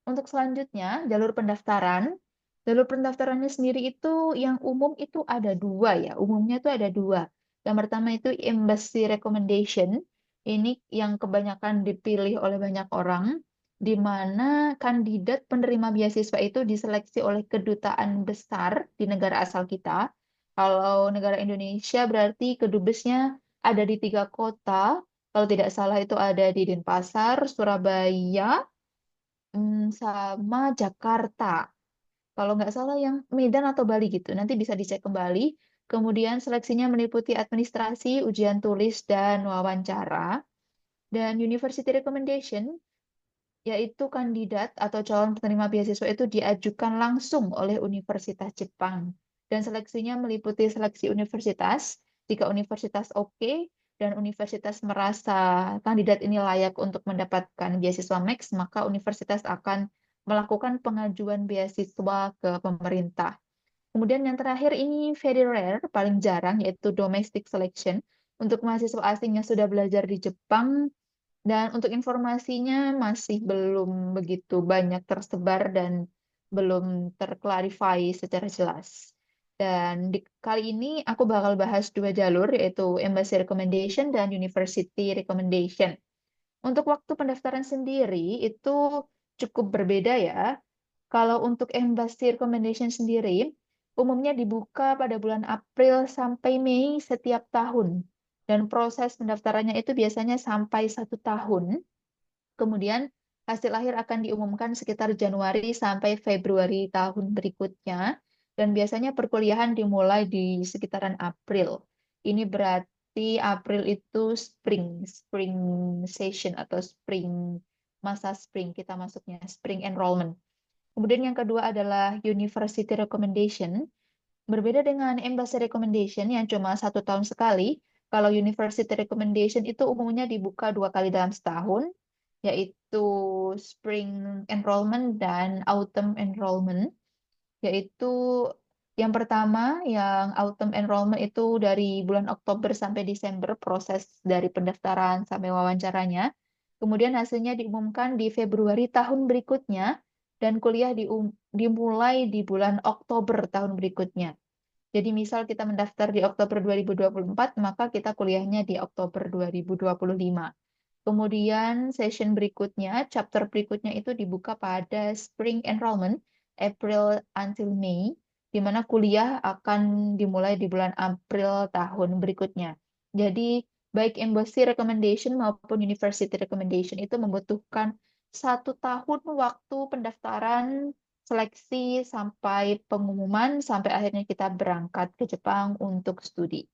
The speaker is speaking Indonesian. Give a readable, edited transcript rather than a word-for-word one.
Untuk selanjutnya, jalur pendaftarannya sendiri itu yang umum itu ada dua ya. Umumnya itu ada dua. Yang pertama itu embassy recommendation. Ini yang kebanyakan dipilih oleh banyak orang, di mana kandidat penerima beasiswa itu diseleksi oleh kedutaan besar di negara asal kita. Kalau negara Indonesia berarti kedubesnya ada di 3 kota. Kalau tidak salah itu ada di Denpasar, Surabaya, sama Jakarta. Kalau nggak salah yang Medan atau Bali gitu. Nanti bisa dicek kembali. Kemudian seleksinya meliputi administrasi, ujian tulis, dan wawancara. Dan university recommendation, yaitu kandidat atau calon penerima beasiswa itu diajukan langsung oleh Universitas Jepang. Dan seleksinya meliputi seleksi universitas. Jika universitas oke dan universitas merasa kandidat ini layak untuk mendapatkan beasiswa Max, maka universitas akan melakukan pengajuan beasiswa ke pemerintah. Kemudian yang terakhir ini very rare, paling jarang, yaitu domestic selection. Untuk mahasiswa asing yang sudah belajar di Jepang, dan untuk informasinya masih belum begitu banyak tersebar dan belum terklarifikasi secara jelas. Dan kali ini aku bakal bahas dua jalur, yaitu Embassy Recommendation dan University Recommendation. Untuk waktu pendaftaran sendiri itu cukup berbeda ya. Kalau untuk Embassy Recommendation sendiri, umumnya dibuka pada bulan April sampai Mei setiap tahun. Dan proses pendaftarannya itu biasanya sampai 1 tahun. Kemudian hasil akhir akan diumumkan sekitar Januari sampai Februari tahun berikutnya. Dan biasanya perkuliahan dimulai di sekitaran April. Ini berarti April itu spring session atau masa spring kita masuknya, spring enrollment. Kemudian yang kedua adalah University Recommendation. Berbeda dengan Embassy Recommendation yang cuma 1 tahun sekali, kalau University Recommendation itu umumnya dibuka 2 kali dalam setahun, yaitu Spring Enrollment dan Autumn Enrollment. Yaitu yang pertama, yang Autumn Enrollment itu dari bulan Oktober sampai Desember, proses dari pendaftaran sampai wawancaranya. Kemudian hasilnya diumumkan di Februari tahun berikutnya, dan kuliah dimulai di bulan Oktober tahun berikutnya. Jadi misal kita mendaftar di Oktober 2024, maka kita kuliahnya di Oktober 2025. Kemudian session berikutnya, chapter berikutnya itu dibuka pada Spring Enrollment, April until May, di mana kuliah akan dimulai di bulan April tahun berikutnya. Jadi, baik Embassy Recommendation maupun University Recommendation itu membutuhkan 1 tahun waktu pendaftaran, seleksi, sampai pengumuman, sampai akhirnya kita berangkat ke Jepang untuk studi.